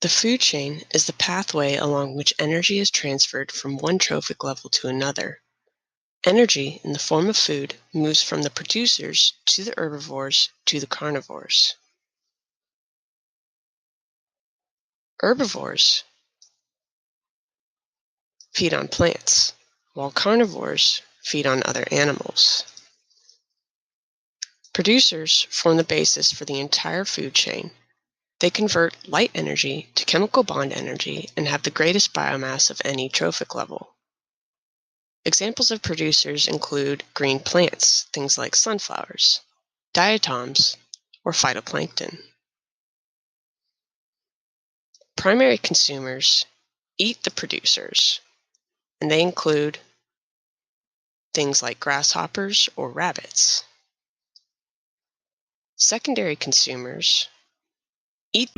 The food chain is the pathway along which energy is transferred from one trophic level to another. Energy in the form of food moves from the producers to the herbivores to the carnivores. Herbivores feed on plants, while carnivores feed on other animals. Producers form the basis for the entire food chain. They convert light energy to chemical bond energy and have the greatest biomass of any trophic level. Examples of producers include green plants, things like sunflowers, diatoms, or phytoplankton. Primary consumers eat the producers, and they include things like grasshoppers or rabbits. Secondary consumers eat